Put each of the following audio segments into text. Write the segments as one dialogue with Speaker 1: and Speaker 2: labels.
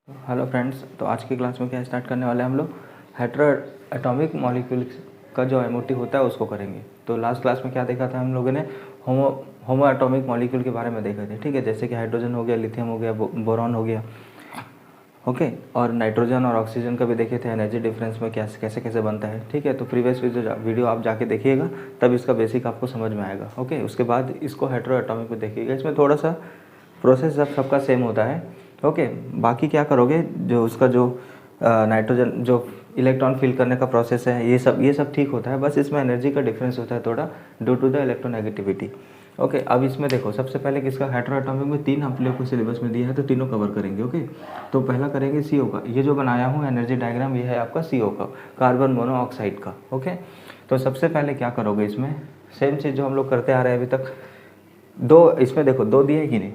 Speaker 1: Hello friends, तो आज की क्लास में क्या स्टार्ट करने वाले हैं हम लोग हेटेरो एटॉमिक मॉलिक्यूल का जो एमओटी होता है उसको करेंगे। तो लास्ट क्लास में क्या देखा था हम लोगों ने, होमो एटॉमिक मॉलिक्यूल के बारे में देखे थे। ठीक है, जैसे कि हाइड्रोजन हो गया, लिथियम हो गया, बोरॉन हो गया, ओके। और नाइट्रोजन और ऑक्सीजन का भी देखे थे, एनर्जी डिफरेंस में कैसे कैसे बनता है। ठीक है, तो प्रीवियस वीडियो आप जाके देखिएगा, तब इसका बेसिक आपको समझ में आएगा। ओके, उसके बाद इसको हेटेरो एटॉमिक में देखिएगा। इसमें थोड़ा सा प्रोसेस सबका सेम होता है। ओके, बाकी क्या करोगे, जो उसका जो नाइट्रोजन जो इलेक्ट्रॉन फिल करने का प्रोसेस है, ये सब ठीक होता है। बस इसमें एनर्जी का डिफरेंस होता है थोड़ा, due to the electronegativity. Okay, अब इसमें देखो, सबसे पहले किसका हेटेरो एटॉमिक में 3 हम लोग को सिलेबस में दिया है, तो तीनों कवर करेंगे। ओके, तो पहला करेंगे CO का। ये जो बनाया हूँ एनर्जी डायग्राम, ये है आपका CO का, कार्बन मोनोऑक्साइड का। ओके, तो सबसे पहले क्या करोगे, इसमें सेम चीज़ जो हम लोग करते आ रहे हैं अभी तक। इसमें देखो 2 दिए है कि नहीं,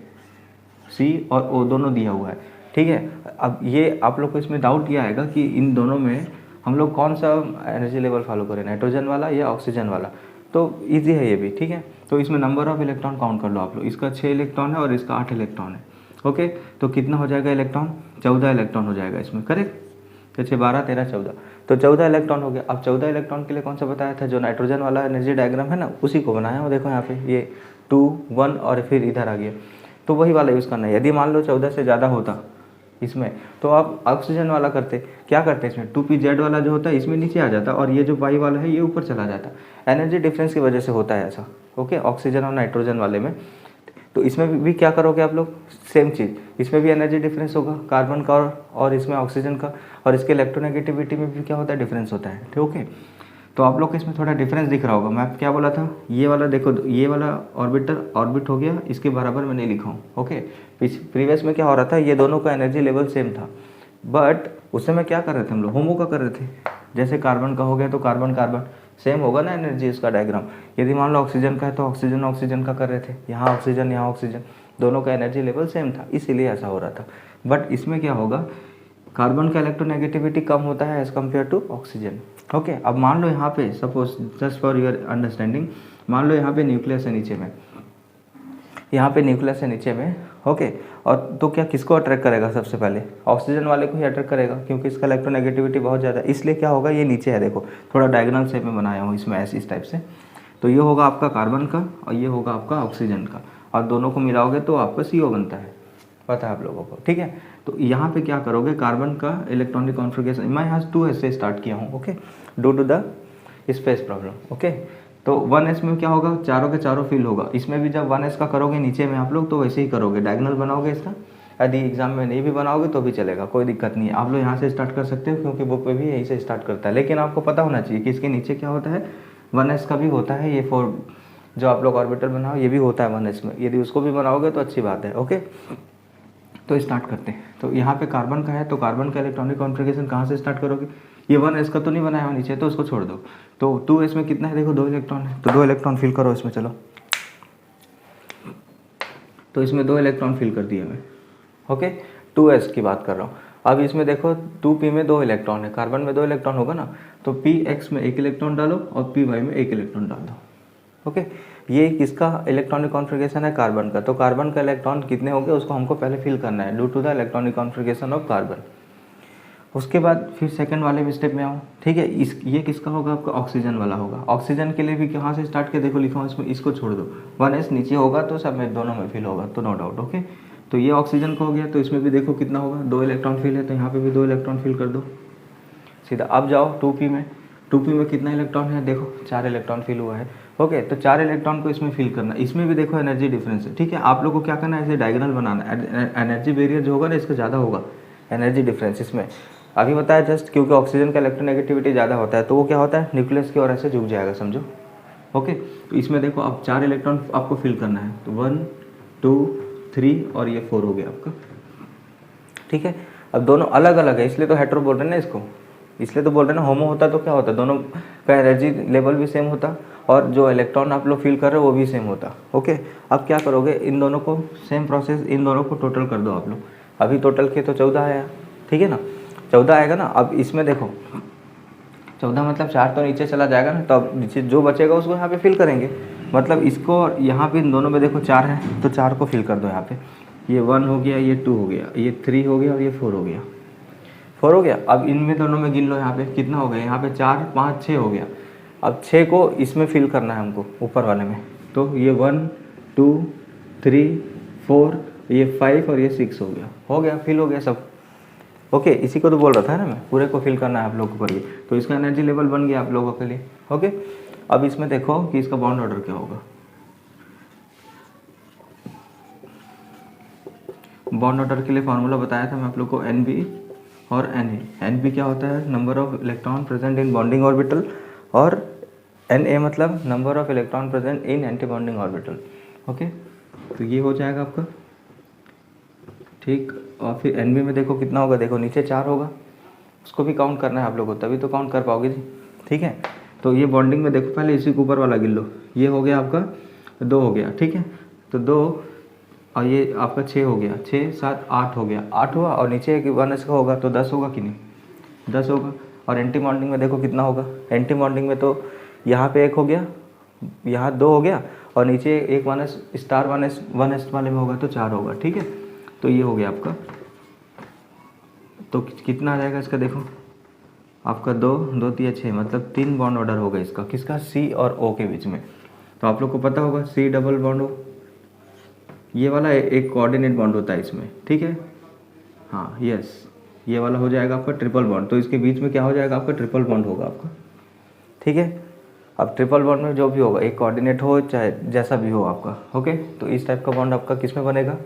Speaker 1: C और O दोनों दिया हुआ है। ठीक है, अब ये आप लोग को इसमें डाउट ये आएगा कि इन दोनों में हम लोग कौन सा एनर्जी लेवल फॉलो करें, नाइट्रोजन वाला या ऑक्सीजन वाला। तो इजी है ये भी। ठीक है, तो इसमें नंबर ऑफ इलेक्ट्रॉन काउंट कर लो आप लोग। इसका 6 इलेक्ट्रॉन है और इसका 8 इलेक्ट्रॉन है। ओके, तो कितना हो जाएगा इलेक्ट्रॉन, 14 इलेक्ट्रॉन हो जाएगा इसमें, करेक्ट। तो 6 12 13 14, तो 14 इलेक्ट्रॉन हो गया। अब 14 इलेक्ट्रॉन के लिए कौन सा बताया था, जो नाइट्रोजन वाला एनर्जी डायग्राम है ना, उसी को बनाया हूँ। देखो यहाँ पे ये 2 1 और फिर इधर आ गया, तो वही वाला यूज़ करना है। यदि मान लो 14 से ज़्यादा होता इसमें, तो आप ऑक्सीजन वाला करते। क्या करते इसमें, 2pZ वाला जो होता है इसमें नीचे आ जाता, और ये जो पाई वाला है ये ऊपर चला जाता। एनर्जी डिफरेंस की वजह से होता है ऐसा। ओके, ऑक्सीजन और नाइट्रोजन वाले में। तो इसमें भी क्या करोगे आप लोग, सेम चीज़। इसमें भी एनर्जी डिफरेंस होगा, कार्बन का और इसमें ऑक्सीजन का, और इसके इलेक्ट्रोनेगेटिविटी में भी क्या होता है, डिफरेंस होता है। ठीक, ओके। तो आप लोग को इसमें थोड़ा डिफरेंस दिख रहा होगा। मैं क्या बोला था, ये वाला देखो, ये वाला ऑर्बिट हो गया, इसके बराबर मैं नहीं लिखा हूँ। ओके, प्रीवियस में क्या हो रहा था, ये दोनों का एनर्जी लेवल सेम था, बट उससे में क्या कर रहे थे हम लोग, होमो का कर रहे थे। जैसे कार्बन का हो गया तो कार्बन कार्बन सेम होगा ना एनर्जी इसका डायग्राम। यदि मान लो ऑक्सीजन का है तो ऑक्सीजन ऑक्सीजन का कर रहे थे, यहाँ ऑक्सीजन, दोनों का एनर्जी लेवल सेम था, इसीलिए ऐसा हो रहा था। बट इसमें क्या होगा, कार्बन का इलेक्ट्रोनेगेटिविटी कम होता है as compare to oxygen. Okay, अब मान लो यहाँ पे suppose, just for your understanding, मान लो यहाँ पे न्यूक्लियस है नीचे में, यहाँ पे न्यूक्लियस है नीचे में। ओके, और तो क्या किसको अट्रैक्ट करेगा, सबसे पहले ऑक्सीजन वाले को ही अट्रैक्ट करेगा, क्योंकि इसका इलेक्ट्रोनेगेटिविटी बहुत ज़्यादा है। इसलिए क्या होगा, ये नीचे है, देखो थोड़ा डायगोनल शेप में बनाया हूँ इसमें ऐसे, इस टाइप से। तो ये होगा आपका कार्बन का और ये होगा आपका ऑक्सीजन का, और दोनों को मिलाओगे तो आपका CO बनता है, पता है आप लोगों को। ठीक है, तो यहाँ पे क्या करोगे, कार्बन का इलेक्ट्रॉनिक कॉन्फ़िगरेशन, मैं यहाँ 2s से स्टार्ट किया हूँ। Okay, due to the space problem. Okay, तो 1s में क्या होगा, चारों के चारों फिल होगा। इसमें भी जब 1s का करोगे नीचे में आप लोग, तो वैसे ही करोगे, डायगोनल बनाओगे इसका। यदि एग्जाम में नहीं भी बनाओगे तो भी चलेगा, कोई दिक्कत नहीं है। आप लोग यहाँ से स्टार्ट कर सकते हो, क्योंकि बुक पे भी यहीं से स्टार्ट करता है। लेकिन आपको पता होना चाहिए कि इसके नीचे क्या होता है, 1s का भी होता है। ये 4 जो आप लोग ऑर्बिटल बनाओ, ये भी होता है 1s में। यदि उसको भी बनाओगे तो अच्छी बात है। ओके, तो स्टार्ट करते हैं। तो यहाँ पे कार्बन का है, तो कार्बन का इलेक्ट्रॉनिक कॉन्फ़िगरेशन कहाँ से स्टार्ट करोगे, ये 1s का तो नहीं बनाया हुआ नीचे, तो उसको छोड़ दो। तो 2s में कितना है, देखो 2 इलेक्ट्रॉन है, तो 2 इलेक्ट्रॉन फिल करो इसमें। चलो, तो इसमें 2 इलेक्ट्रॉन फिल कर दिए मैं। ओके, 2s की बात कर रहा हूँ। अब इसमें देखो 2p में 2 इलेक्ट्रॉन है, कार्बन में 2 इलेक्ट्रॉन होगा ना, तो px में 1 इलेक्ट्रॉन डालो और py में 1 इलेक्ट्रॉन डाल दो। ओके, ये किसका इलेक्ट्रॉनिक कॉन्फ़िगरेशन है, कार्बन का। तो कार्बन का इलेक्ट्रॉन कितने होंगे उसको हमको पहले फिल करना है, due to the electronic configuration of carbon. उसके बाद फिर सेकंड वाले भी स्टेप में आऊँ। ठीक है, ये किसका होगा, आपका ऑक्सीजन वाला होगा। ऑक्सीजन के लिए भी कहाँ से स्टार्ट किया, देखो लिखा हूँ इसमें, इसको छोड़ दो। 1s नीचे होगा तो सब में दोनों में फिल होगा, तो नो डाउट। ओके, तो ये ऑक्सीजन का हो गया, तो इसमें भी देखो कितना होगा, 2 इलेक्ट्रॉन फिल है, तो यहाँ पर भी 2 इलेक्ट्रॉन फिल कर दो सीधा। अब जाओ 2p में, 2p में कितना इलेक्ट्रॉन है, देखो 4 इलेक्ट्रॉन फिल हुआ है। ओके, तो 4 इलेक्ट्रॉन को इसमें फिल करना। इसमें भी देखो एनर्जी डिफरेंस है। ठीक है, आप लोगों को क्या करना है, ऐसे डायगोनल बनाना। एनर्जी बैरियर जो होगा ना, इसका ज़्यादा होगा एनर्जी डिफरेंस इसमें। अभी बताया जस्ट, क्योंकि ऑक्सीजन का इलेक्ट्रोनेगेटिविटी ज़्यादा होता है, तो वो क्या होता है, न्यूक्लियस की ओर ऐसे झुक जाएगा, समझो। ओके, तो इसमें देखो अब 4 इलेक्ट्रॉन आपको फिल करना है, तो 1 2 3 और ये 4 हो गया आपका। ठीक है, अब दोनों अलग अलग है, इसलिए तो हेटेरो बोल रहे हैं ना इसको, इसलिए तो बोल रहे हैं ना। होमो होता तो क्या होता, दोनों का एनर्जी लेवल भी सेम होता, और जो इलेक्ट्रॉन आप लोग फिल कर रहे हो वो भी सेम होता। ओके, अब क्या करोगे, इन दोनों को सेम प्रोसेस, इन दोनों को टोटल कर दो आप लोग। अभी टोटल के तो 14 आया, ठीक है ना, 14 आएगा ना। अब इसमें देखो 14 मतलब 4 तो नीचे चला जाएगा ना, तो अब नीचे जो बचेगा उसको यहाँ पे फिल करेंगे। मतलब इसको यहाँ पे इन दोनों में देखो 4 है, तो 4 को फिल कर दो यहाँ पे। ये 1 हो गया, ये 2 हो गया, ये 3 हो गया और ये 4 हो गया। 4 हो गया। अब इनमें दोनों में गिन लो, यहाँ पे कितना हो गया, यहाँ पे 4 5 6 हो गया। अब 6 को इसमें फिल करना है हमको, ऊपर वाले में। तो ये 1 2 3 4, ये 5 और ये 6 हो गया, फिल हो गया सब। ओके, इसी को तो बोल रहा था ना मैं, पूरे को फिल करना है आप लोगों को करिए। तो इसका एनर्जी लेवल बन गया आप लोगों के लिए। ओके, अब इसमें देखो कि इसका बॉन्ड ऑर्डर क्या होगा। बॉन्ड ऑर्डर के लिए फार्मूला बताया था मैं आप लोग को, Nb और Na। Nb क्या होता है, number of electron present in bonding orbital, और Na मतलब number of electron present in anti bonding orbital. Okay, तो ये हो जाएगा आपका, ठीक। और फिर Nb में देखो कितना होगा, देखो नीचे 4 होगा, उसको भी काउंट करना है आप लोगों को, तभी तो काउंट कर पाओगे जी। ठीक है, तो ये बॉन्डिंग में देखो, पहले इसी के ऊपर वाला गिन लो। ये हो गया आपका 2 हो गया, ठीक है। तो 2 और ये आपका 6 हो गया, 6 7 8 हो गया, 8 हुआ। और नीचे एक 1 इसका होगा तो 10 होगा कि नहीं, 10 होगा। और एंटी बॉन्डिंग में देखो कितना होगा, एंटी बॉन्डिंग में तो यहाँ पे 1 हो गया, यहाँ 2 हो गया, और नीचे एक 1s स्टार 1s वाले में होगा तो 4 होगा। ठीक है, तो ये हो गया आपका। तो कितना आ जाएगा इसका, देखो आपका 2 2 3 6, मतलब 3 बॉन्ड ऑर्डर होगा इसका, किसका, C और O के बीच में। तो आप लोग को पता होगा C डबल बॉन्ड हो, ये वाला एक कोऑर्डिनेट बॉन्ड होता है इसमें। ठीक है, हाँ यस, ये वाला हो जाएगा आपका ट्रिपल बॉन्ड। तो इसके बीच में क्या हो जाएगा आपका, ट्रिपल बॉन्ड होगा आपका। ठीक है, अब ट्रिपल बॉन्ड में जो भी होगा, एक कोऑर्डिनेट हो चाहे जैसा भी हो आपका। ओके, तो इस टाइप का बॉन्ड आपका किस में बनेगा,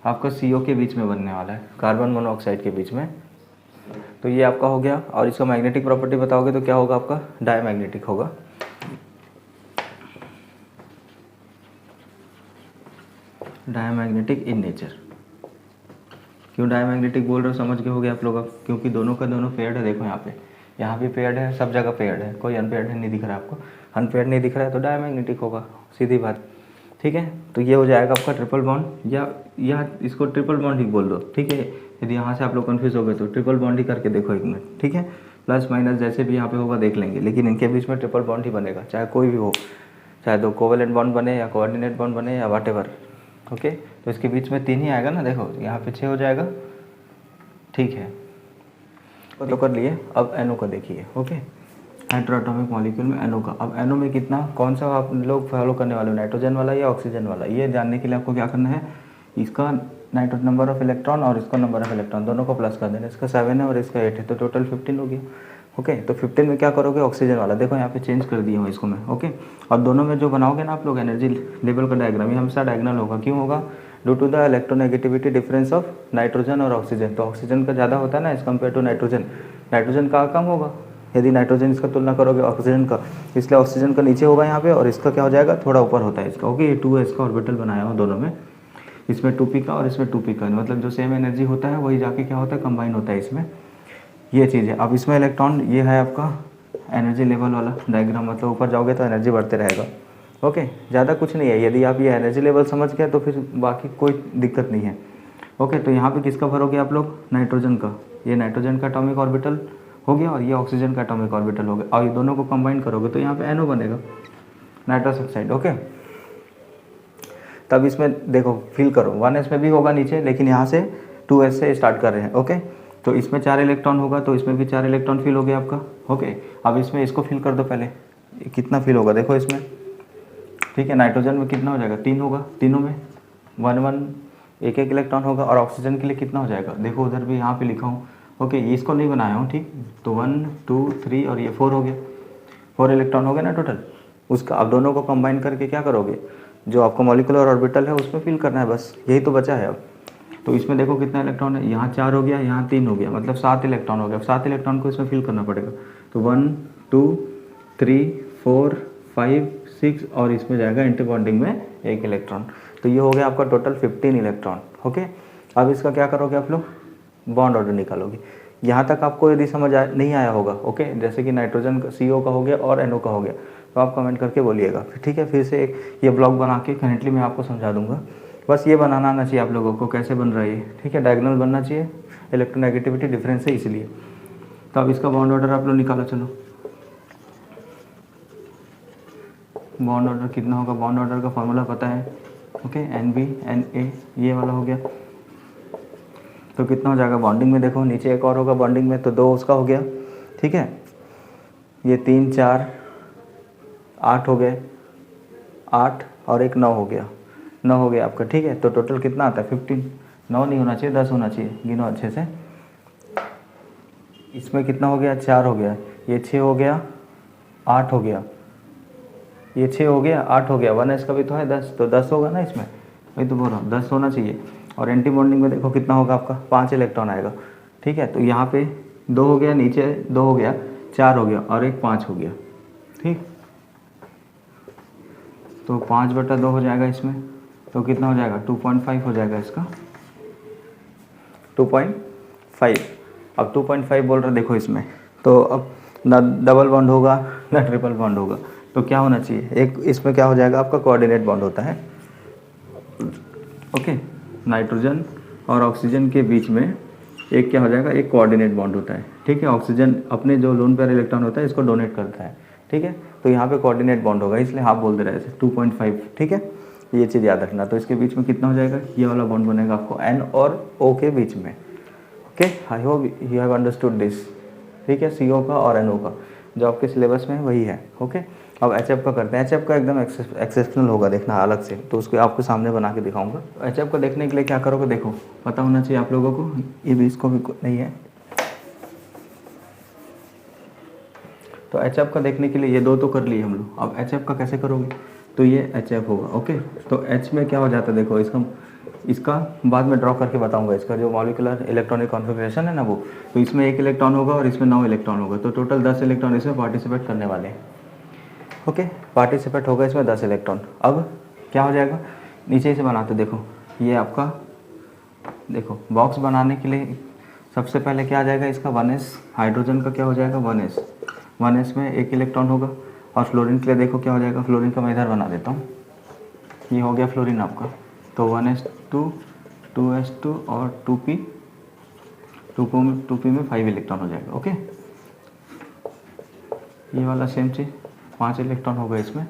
Speaker 1: आपका CO के बीच में बनने वाला है, कार्बन मोनोऑक्साइड के बीच में। तो ये आपका हो गया। और इसका मैग्नेटिक प्रॉपर्टी बताओगे तो क्या होगा आपका, डायमैग्नेटिक होगा। Diamagnetic in nature. क्यों डायमैग्नेटिक बोल रहे हो, समझ गए होगे आप लोग अब, क्योंकि दोनों का दोनों पेयर्ड है। देखो यहाँ भी पेयर्ड है, सब जगह पेयर्ड है, कोई अनपेयर्ड है नहीं दिख रहा है आपको, अनपेयर्ड नहीं दिख रहा है तो डायमैग्नेटिक होगा, सीधी बात। ठीक है, तो ये हो जाएगा आपका ट्रिपल बॉन्ड, या इसको ट्रिपल बॉन्ड ही बोल दो। ठीक है, यदि यहाँ से आप लोग कन्फ्यूज हो गए तो ट्रिपल बॉन्ड ही करके देखो 1 मिनट। ठीक है, प्लस माइनस जैसे भी यहाँ पे होगा देख लेंगे, लेकिन इनके बीच में ट्रिपल बॉन्ड ही बनेगा, चाहे कोई भी हो, चाहे तो कोवेलेंट बॉन्ड बने या कोऑर्डिनेट बॉन्ड बने या व्हाटएवर। ओके, तो इसके बीच में 3 ही आएगा ना, देखो यहाँ पे 6 हो जाएगा। ठीक है, तो कर लिए। अब NO का देखिए। ओके, हाइड्रोएटॉमिक मॉलिक्यूल में NO का। अब NO में कितना, कौन सा आप लोग फॉलो करने वाले हो, नाइट्रोजन वाला या ऑक्सीजन वाला, ये जानने के लिए आपको क्या करना है, इसका नाइट्रोजन नंबर ऑफ इलेक्ट्रॉन और इसका नंबर ऑफ इलेक्ट्रॉन दोनों को प्लस कर देना। इसका 7 है और इसका 8 है, तो टोटल 15 हो गया। ओके, तो 15 में क्या करोगे, ऑक्सीजन वाला, देखो यहाँ पे चेंज कर दिया हूँ इसको मैं। ओके, और दोनों में जो बनाओगे ना आप लोग एनर्जी लेवल का डायग्राम, ये हमेशा डायगोनल होगा। क्यों होगा, due to the electronegativity difference of nitrogen और ऑक्सीजन। तो ऑक्सीजन का ज़्यादा होता है ना as compare to nitrogen, nitrogen का कम होगा यदि नाइट्रोजन इसका तुलना करोगे ऑक्सीजन का, इसलिए ऑक्सीजन का नीचे होगा यहाँ पे, और इसका क्या हो जाएगा, थोड़ा ऊपर होता है इसका। ओके, ये 2s का ऑर्बिटल बनाया हो दोनों में, इसमें 2p का और इसमें 2p का, मतलब जो सेम एनर्जी होता है वही जाके क्या होता है, कंबाइन होता है इसमें, ये चीज़ है। अब इसमें इलेक्ट्रॉन, ये है आपका एनर्जी लेवल वाला डायग्राम, मतलब ऊपर जाओगे तो एनर्जी बढ़ते रहेगा। ओके, ज़्यादा कुछ नहीं है, यदि आप ये एनर्जी लेवल समझ गए तो फिर बाकी कोई दिक्कत नहीं है। ओके, तो यहाँ पे किसका भरोगे आप लोग, नाइट्रोजन का, ये नाइट्रोजन का एटॉमिक ऑर्बिटल हो गया और ये ऑक्सीजन का एटॉमिक ऑर्बिटल हो गया, और ये दोनों को कंबाइन करोगे तो यहाँ पे NO बनेगा, नाइट्रस ऑक्साइड। ओके, तब इसमें देखो फिल करो, 1s में भी होगा नीचे, लेकिन यहाँ से 2s से स्टार्ट कर रहे हैं। ओके, तो इसमें 4 इलेक्ट्रॉन होगा, तो इसमें भी 4 इलेक्ट्रॉन फिल हो गया आपका। ओके, अब इसमें इसको फिल कर दो पहले, कितना फिल होगा देखो इसमें। ठीक है, नाइट्रोजन में कितना हो जाएगा, 3 होगा, तीनों में 1 1 1 1 इलेक्ट्रॉन होगा। और ऑक्सीजन के लिए कितना हो जाएगा, देखो उधर भी यहाँ पे लिखा हूँ। ओके, ये इसको नहीं बनाया हूँ, ठीक, तो 1 2 3 और ये 4 हो गया, 4 इलेक्ट्रॉन हो गए ना टोटल। उसका अब दोनों को कंबाइन करके क्या करोगे, जो आपका मॉलिक्यूलर ऑर्बिटल है उसमें फिल करना है, बस यही तो बचा है अब। तो इसमें देखो कितना इलेक्ट्रॉन है, यहाँ 4 हो गया, यहाँ 3 हो गया, मतलब 7 इलेक्ट्रॉन हो गया। 7 इलेक्ट्रॉन को इसमें फिल करना पड़ेगा, तो 1 2 3 4 5 6 और इसमें जाएगा एंटी बॉन्डिंग में 1 इलेक्ट्रॉन। तो ये हो गया आपका टोटल 15 इलेक्ट्रॉन। ओके, अब इसका क्या करोगे आप लोग, बॉन्ड ऑर्डर निकालोगे। यहाँ तक आपको यदि समझ नहीं आया होगा, ओके, जैसे कि नाइट्रोजन का CO का हो गया और NO का हो गया, तो आप कमेंट करके बोलिएगा, ठीक है। फिर से ये ब्लॉग बना के करेंटली मैं आपको समझा दूंगा, बस ये बनाना आना चाहिए आप लोगों को, कैसे बन रहा है ये, ठीक है। डायगोनल बनना चाहिए, इलेक्ट्रोनेगेटिविटी डिफरेंस है इसलिए। तो अब इसका बॉन्ड ऑर्डर आप लोग निकालो, चलो। बॉन्ड ऑर्डर कितना होगा, बॉन्ड ऑर्डर का फॉर्मूला पता है, ओके, NB NA ये वाला हो गया। तो कितना हो जाएगा बॉन्डिंग में, देखो नीचे एक और होगा बॉन्डिंग में, तो 2 उसका हो गया। ठीक है, ये 3 4 8 हो गए, 8 और एक 9 हो गया, 9 हो गया आपका। ठीक है, तो टोटल कितना आता है 15। 9 नहीं होना चाहिए, 10 होना चाहिए, गिनो अच्छे से। इसमें कितना हो गया, 4 हो गया, ये 6 हो गया, 8 हो गया, ये 6 हो गया, 8 हो गया, 1s का भी तो है 10, तो 10 होगा ना इसमें, वही तो बोल रहा हूँ 10 होना चाहिए। और एंटी बॉन्डिंग में देखो कितना होगा आपका, 5 इलेक्ट्रॉन आएगा। ठीक है, तो यहाँ पे 2 हो गया, नीचे 2 हो गया, 4 हो गया और एक 5 हो गया। ठीक, तो 5/2 हो जाएगा इसमें, तो कितना हो जाएगा 2.5 हो जाएगा इसका, 2.5। अब 2.5 बोल रहे देखो इसमें, तो अब ना डबल बॉन्ड होगा ना ट्रिपल बॉन्ड होगा, तो क्या होना चाहिए, एक इसमें क्या हो जाएगा आपका कोऑर्डिनेट बॉन्ड होता है। ओके, नाइट्रोजन और ऑक्सीजन के बीच में एक क्या हो जाएगा, एक कोऑर्डिनेट बॉन्ड होता है। ठीक है, ऑक्सीजन अपने जो लोन पेयर इलेक्ट्रॉन होता है इसको डोनेट करता है। ठीक है, तो यहाँ पे कोऑर्डिनेट बॉन्ड होगा, इसलिए हाफ बोल दे रहे हैं 2.5। ठीक है, ये चीज़ याद रखना। तो इसके बीच में कितना हो जाएगा, ये वाला बॉन्ड बनेगा आपको N और O के बीच में। Okay, I hope you have understood this. ठीक है, CO का और NO का जो आपके सिलेबस में वही है। ओके, अब HF का करते हैं। HF का एकदम एक्सेप्शनल होगा, देखना अलग से, तो उसको आपको सामने बना के दिखाऊंगा। HF को देखने के लिए क्या करोगे, देखो पता होना चाहिए आप लोगों को, ये भी इसको भी नहीं है। तो HF का देखने के लिए ये 2 तो कर लिए हम लोग, अब HF का कैसे करोगे, तो ये HF होगा। ओके, तो H में क्या हो जाता है, देखो इसका बाद में ड्रॉ करके बताऊंगा, इसका जो मॉलिक्यूलर इलेक्ट्रॉनिक कॉन्फ़िगरेशन है ना वो, तो इसमें 1 इलेक्ट्रॉन होगा और इसमें 9 इलेक्ट्रॉन होगा, तो टोटल 10 इलेक्ट्रॉन इसमें पार्टिसिपेट करने वाले हैं। ओके, पार्टिसिपेट होगा इसमें 10 इलेक्ट्रॉन। अब क्या हो जाएगा, नीचे से बनाते देखो, ये आपका देखो बॉक्स बनाने के लिए सबसे पहले क्या आ जाएगा इसका 1s, हाइड्रोजन का क्या हो जाएगा 1s में 1 इलेक्ट्रॉन होगा। और फ्लोरीन के लिए देखो क्या हो जाएगा, फ्लोरीन का मैं इधर बना देता हूँ, ये हो गया फ्लोरीन आपका, तो 1s2 2s2 और 2p 2p में 5 इलेक्ट्रॉन हो जाएगा। ओके, ये वाला सेम चीज़ 5 इलेक्ट्रॉन होगा इसमें।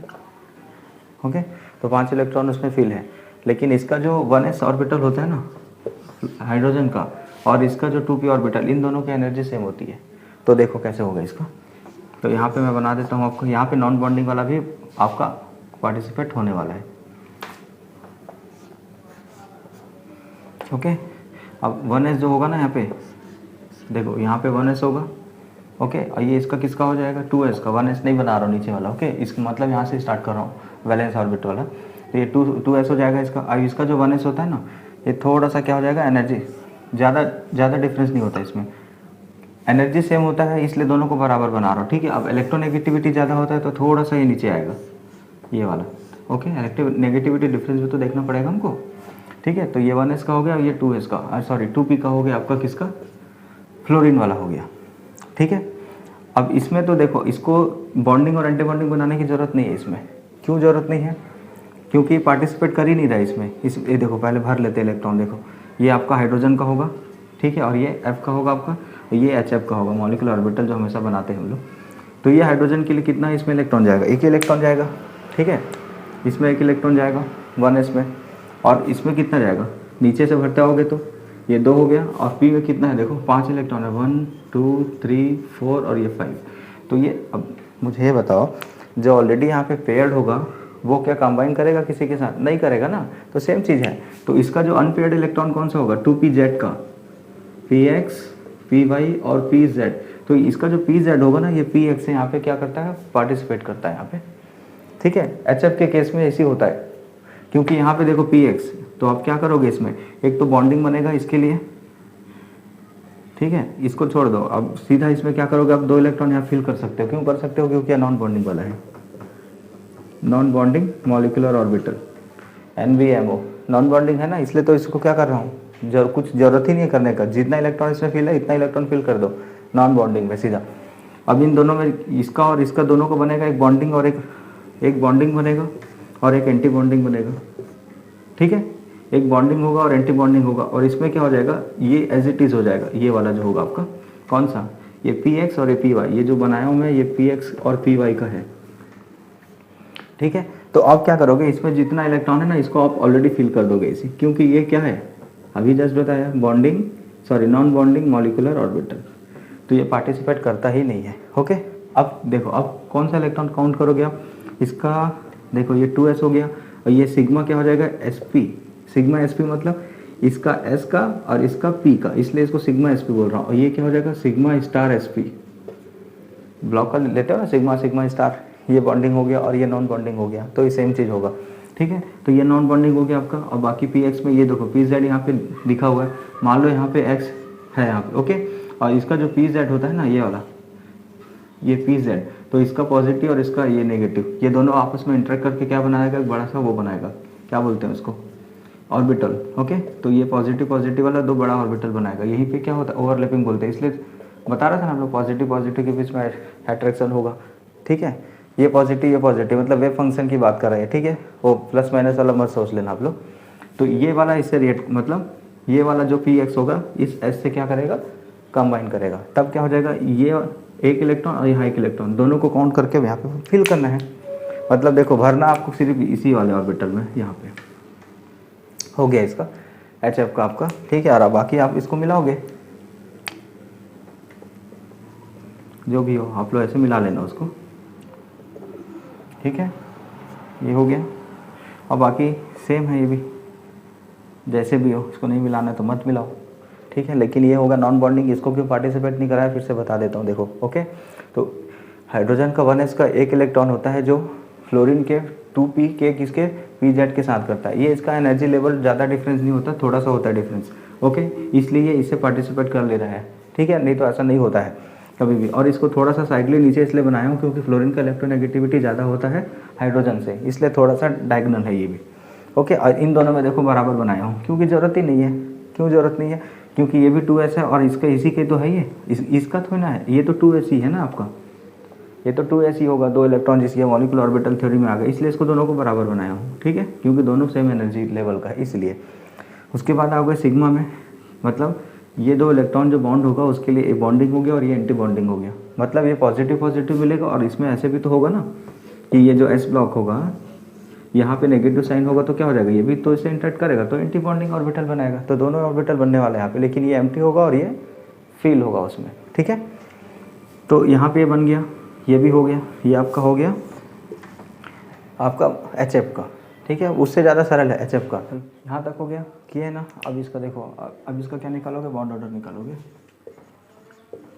Speaker 1: ओके, तो 5 इलेक्ट्रॉन उसमें फिल है, लेकिन इसका जो 1s ऑर्बिटल होता है ना हाइड्रोजन का, और इसका जो 2p ऑर्बिटल, इन दोनों की एनर्जी सेम होती है। तो देखो कैसे होगा इसका, तो यहाँ पे मैं बना देता हूँ आपको, यहाँ पे नॉन बॉन्डिंग वाला भी आपका पार्टिसिपेट होने वाला है। ओके, अब 1s जो होगा ना यहाँ पे देखो, यहाँ पे 1s होगा। ओके, और ये इसका किसका हो जाएगा 2s का, 1s नहीं बना रहा हूँ नीचे वाला। ओके, इसका मतलब यहाँ से स्टार्ट कर रहा हूँ वैलेंस ऑर्बिट वाला, तो ये 2s हो जाएगा इसका। अब इसका जो 1s होता है ना, ये थोड़ा सा क्या हो जाएगा, एनर्जी ज़्यादा डिफरेंस नहीं होता इसमें, एनर्जी सेम होता है, इसलिए दोनों को बराबर बना रहा हूँ। ठीक है, अब इलेक्ट्रोनेगेटिविटी ज़्यादा होता है तो थोड़ा सा ये नीचे आएगा, ये वाला। ओके, नेगेटिविटी डिफरेंस भी तो देखना पड़ेगा हमको। ठीक है, तो ये 1s का हो गया, ये 2s का, सॉरी 2p का हो गया आपका, किसका, फ्लोरीन वाला हो गया। ठीक है, अब इसमें तो देखो इसको बॉन्डिंग और एंटी बॉन्डिंग बनाने की ज़रूरत नहीं है इसमें। क्यों ज़रूरत नहीं है, क्योंकि पार्टिसिपेट कर ही नहीं रहा इसमें। ये देखो पहले भर लेते इलेक्ट्रॉन, देखो ये आपका हाइड्रोजन का होगा। ठीक है, और ये F का होगा आपका, ये HF का होगा, मॉलिक्यूलर ऑर्बिटल जो हमेशा बनाते हैं हम लोग। तो ये हाइड्रोजन के लिए कितना इसमें इलेक्ट्रॉन जाएगा, 1 इलेक्ट्रॉन जाएगा। ठीक है, इसमें 1 इलेक्ट्रॉन जाएगा 1s में, और इसमें कितना जाएगा, नीचे से भरते आओगे तो ये 2 हो गया, और P में कितना है देखो 5 इलेक्ट्रॉन है, 1 2 3 4 और ये 5। तो ये अब मुझे ये बताओ, जो ऑलरेडी यहाँ पे पेयर्ड होगा वो क्या कंबाइन करेगा किसी के साथ, नहीं करेगा ना, तो सेम चीज़ है। तो इसका जो अनपेयर्ड इलेक्ट्रॉन कौन सा होगा, 2pz का, px py और pz। तो इसका जो pz होगा ना, ये px से यहाँ पे क्या करता है, पार्टिसिपेट करता है यहाँ पे। ठीक है, HF के केस में ऐसी होता है, क्योंकि यहाँ पे देखो px, तो आप क्या करोगे इसमें, एक तो बॉन्डिंग बनेगा इसके लिए। ठीक है, इसको छोड़ दो, अब सीधा इसमें क्या करोगे, आप 2 इलेक्ट्रॉन यहाँ फिल कर सकते हो। क्यों कर सकते हो, क्योंकि नॉन बॉन्डिंग वाला है, non bonding molecular orbital, NBMO non bonding है ना, इसलिए तो इसको क्या कर रहा हूँ, कुछ ज़रूरत ही नहीं करने का, जितना इलेक्ट्रॉन इसमें फिल है इतना इलेक्ट्रॉन फिल कर दो नॉन बॉन्डिंग में सीधा। अब इन दोनों में, इसका और इसका दोनों को बनेगा एक बॉन्डिंग, और एक बॉन्डिंग बनेगा और एक एंटी बॉन्डिंग बनेगा। ठीक है, एक बॉन्डिंग होगा और एंटी बॉन्डिंग होगा, और इसमें क्या हो जाएगा, ये एज इट इज़ हो जाएगा, ये वाला जो होगा आपका कौन सा, ये px और ये py, ये जो बनाया हूँ मैं ये px और py का है। ठीक है, तो आप क्या करोगे, इसमें जितना इलेक्ट्रॉन है ना इसको आप ऑलरेडी फिल कर दोगे इसी, क्योंकि ये क्या है अभी जस्ट बताया bonding sorry non bonding molecular orbital, तो ये पार्टिसिपेट करता ही नहीं है। ओके, अब देखो अब कौन सा इलेक्ट्रॉन काउंट करोगे आप, इसका देखो ये 2s हो गया और ये सिग्मा क्या हो जाएगा sp, सिग्मा sp मतलब इसका s का और इसका p का, इसलिए इसको सिग्मा sp बोल रहा हूँ। और ये क्या हो जाएगा सिग्मा स्टार sp, ब्लॉक का लेते हो ना सिग्मा सिग्मा स्टार, ये बॉन्डिंग हो गया और ये नॉन बॉन्डिंग हो गया, तो ये सेम चीज़ होगा। ठीक है, तो ये नॉन बॉन्डिंग हो गया आपका। और बाकी पी एक्स में ये देखो पी जेड यहाँ पे लिखा हुआ है, मान लो यहाँ पे एक्स है यहाँ पे। ओके, और इसका जो पी जेड होता है ना ये वाला, ये पी जेड, तो इसका पॉजिटिव और इसका ये नेगेटिव, ये दोनों आपस में इंटरेक्ट करके क्या बनाएगा, एक बड़ा सा वो बनाएगा, क्या बोलते हैं उसको, ऑर्बिटल। ओके, तो ये पॉजिटिव पॉजिटिव वाला दो बड़ा ऑर्बिटल बनाएगा, यहीं पे क्या होता है ओवरलैपिंग बोलते हैं, इसलिए बता रहा था ना हम लोग पॉजिटिव पॉजिटिव के बीच में अट्रैक्शन होगा। ठीक है, ये पॉजिटिव मतलब वेव फंक्शन की बात कर रहे हैं। ठीक है, वो प्लस माइनस वाला मत सोच लेना आप लोग। तो ये वाला इससे रिएक्ट मतलब ये वाला जो पी एक्स होगा इस एस से क्या करेगा, कंबाइन करेगा, तब क्या हो जाएगा, ये एक इलेक्ट्रॉन और यहाँ एक इलेक्ट्रॉन दोनों को काउंट करके यहाँ पे फिल करना है। मतलब देखो भरना आपको सिर्फ इसी वाले ऑर्बिटल में, यहाँ पे हो गया इसका एच एफ का आपका। ठीक है, और बाकी आप इसको मिलाओगे, जो भी हो आप लोग ऐसे मिला लेना उसको। ठीक है, ये हो गया। और बाकी सेम है ये भी, जैसे भी हो, इसको नहीं मिलाना है तो मत मिलाओ। ठीक है, लेकिन ये होगा नॉन बॉन्डिंग, इसको क्यों पार्टिसिपेट नहीं कराया फिर से बता देता हूँ। देखो ओके, तो हाइड्रोजन का 1s का एक इलेक्ट्रॉन होता है जो फ्लोरीन के 2p के किसके pz के साथ करता है। ये इसका एनर्जी लेवल ज़्यादा डिफरेंस नहीं होता, थोड़ा सा होता है डिफरेंस। ओके, इसलिए ये इससे पार्टिसिपेट कर ले रहा है। ठीक है, नहीं तो ऐसा नहीं होता है कभी भी। और इसको थोड़ा सा साइडली नीचे इसलिए बनाया हूँ क्योंकि फ्लोरीन का इलेक्ट्रोनेगेटिविटी ज़्यादा होता है हाइड्रोजन से, इसलिए थोड़ा सा डायगोनल है ये भी। ओके, और इन दोनों में देखो बराबर बनाया हूँ क्योंकि ज़रूरत ही नहीं है। क्यों ज़रूरत नहीं है, क्योंकि ये भी 2s है और इसका इसी के तो है ये, इसका थोड़ी ना है, ये तो 2s ही है ना आपका, ये तो 2s ही होगा, दो इलेक्ट्रॉन जिसकी मॉलिक्यूलर ऑर्बिटल थ्योरी में आ गए, इसलिए इसको दोनों को बराबर बनाया हूँ। ठीक है, क्योंकि दोनों सेम एनर्जी लेवल का है इसलिए। उसके बाद आ गए सिग्मा में, मतलब ये दो इलेक्ट्रॉन जो बॉन्ड होगा उसके लिए बॉन्डिंग हो गया और ये एंटी बॉन्डिंग हो गया। मतलब ये पॉजिटिव पॉजिटिव मिलेगा और इसमें ऐसे भी तो होगा ना कि ये जो एस ब्लॉक होगा यहाँ पे नेगेटिव साइन होगा तो क्या हो जाएगा, ये भी तो इससे इंटरेक्ट करेगा तो एंटी बॉन्डिंग ऑर्बिटल बनाएगा, तो दोनों ऑर्बिटल बनने वाले हैं यहाँ पे, लेकिन ये एम्प्टी होगा और ये फील होगा उसमें। ठीक है, तो यहाँ पे ये बन गया, ये भी हो गया, ये आपका हो गया आपका एच एफ का। ठीक है, उससे ज़्यादा सरल है एच एफ का। यहाँ तक हो गया, किए ना। अब इसका देखो, अब इसका क्या निकालोगे, बॉन्ड ऑर्डर निकालोगे।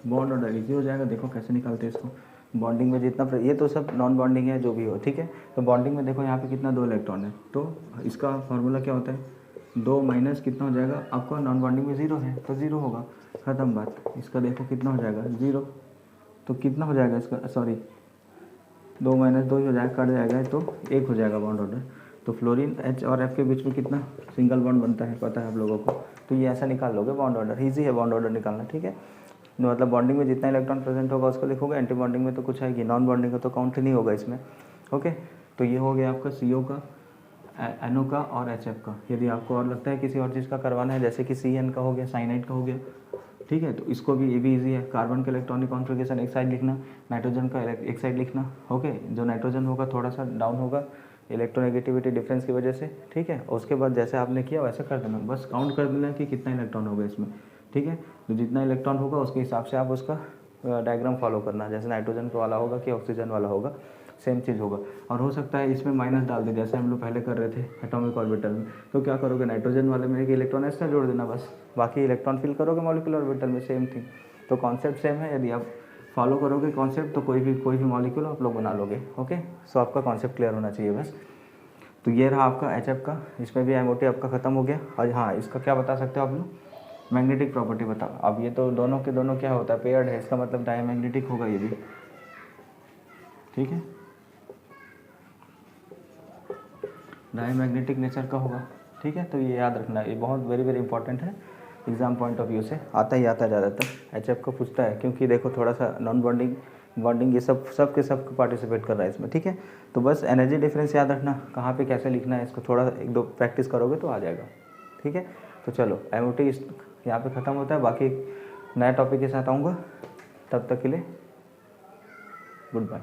Speaker 1: बॉन्ड ऑर्डर इजी हो जाएगा, देखो कैसे निकालते हैं इसको। बॉन्डिंग में जितना ये तो सब नॉन बॉन्डिंग है जो भी हो। ठीक है, तो बॉन्डिंग में देखो यहाँ पे कितना, 2 इलेक्ट्रॉन है, तो इसका फार्मूला क्या होता है, 2 माइनस कितना हो जाएगा आपका, नॉन बॉन्डिंग में 0 है तो 0 होगा, ख़त्म बात। इसका देखो कितना हो जाएगा 0, तो कितना हो जाएगा इसका, सॉरी 2 माइनस 2 ही हो जाएगा, कट जाएगा तो 1 हो जाएगा बॉन्ड ऑर्डर। तो फ्लोरीन H और F के बीच में कितना सिंगल बॉन्ड बनता है पता है आप लोगों को, तो ये ऐसा निकाल लोगे बॉन्ड ऑर्डर, ईजी है बॉन्ड ऑर्डर निकालना। ठीक है, मतलब बॉन्डिंग में जितना इलेक्ट्रॉन प्रेजेंट होगा उसको लिखोगे, एंटी बॉन्डिंग में तो कुछ आएगी, नॉन बॉन्डिंग का तो काउंट ही नहीं होगा इसमें। ओके, तो ये हो गया आपका CO का, NO का और HF का। यदि आपको और लगता है किसी और चीज़ का करवाना है, जैसे कि CN का हो गया, साइनाइड का हो गया, ठीक है, तो इसको भी ये भी ईजी है। कार्बन का इलेक्ट्रॉनिक कॉन्फ़िगरेशन एक साइड लिखना, नाइट्रोजन का एक साइड लिखना। ओके, जो नाइट्रोजन होगा थोड़ा सा डाउन होगा इलेक्ट्रोनेगेटिविटी डिफरेंस की वजह से। ठीक है, उसके बाद जैसे आपने किया वैसा कर देना, बस काउंट कर देना कि कितना इलेक्ट्रॉन होगा इसमें। ठीक है, तो जितना इलेक्ट्रॉन होगा उसके हिसाब से आप उसका डायग्राम फॉलो करना, जैसे नाइट्रोजन वाला होगा कि ऑक्सीजन वाला होगा, सेम चीज़ होगा। और हो सकता है इसमें माइनस डाल दे, जैसे हम लोग पहले कर रहे थे एटॉमिक ऑर्बिटल में, तो क्या करोगे, नाइट्रोजन वाले में एक इलेक्ट्रॉन एक्स्ट्रा जोड़ देना, बस बाकी इलेक्ट्रॉन फिल करोगे मॉलिक्यूलर ऑर्बिटल में, सेम थिंग। तो कॉन्सेप्ट सेम है, यदि आप फॉलो करोगे कॉन्सेप्ट तो कोई भी मॉलिक्यूल आप लोग बना लोगे। ओके, सो आपका कॉन्सेप्ट क्लियर होना चाहिए बस। तो ये रहा आपका HF का, इसमें भी MOT आपका ख़त्म हो गया। और हाँ, इसका क्या बता सकते हो आप लोग, मैग्नेटिक प्रॉपर्टी बताओ। अब ये तो दोनों के दोनों क्या होता है, पेयर्ड है, इसका मतलब डायमैग्नेटिक होगा ये भी। ठीक है, डायमैग्नेटिक नेचर का होगा। ठीक है, तो ये याद रखना, ये बहुत वेरी इंपॉर्टेंट है, एग्जाम पॉइंट ऑफ व्यू से आता ही आता है ज़्यादातर। HF को पूछता है क्योंकि देखो थोड़ा सा नॉन बॉन्डिंग ये सब के सब पार्टिसिपेट कर रहा है इसमें। ठीक है, तो बस एनर्जी डिफरेंस याद रखना, कहाँ पे कैसे लिखना है, इसको थोड़ा 1-2 प्रैक्टिस करोगे तो आ जाएगा। ठीक है, तो चलो MOT यहाँ पे ख़त्म होता है, बाकी नया टॉपिक के साथ आऊँगा, तब तक के लिए गुड बाय।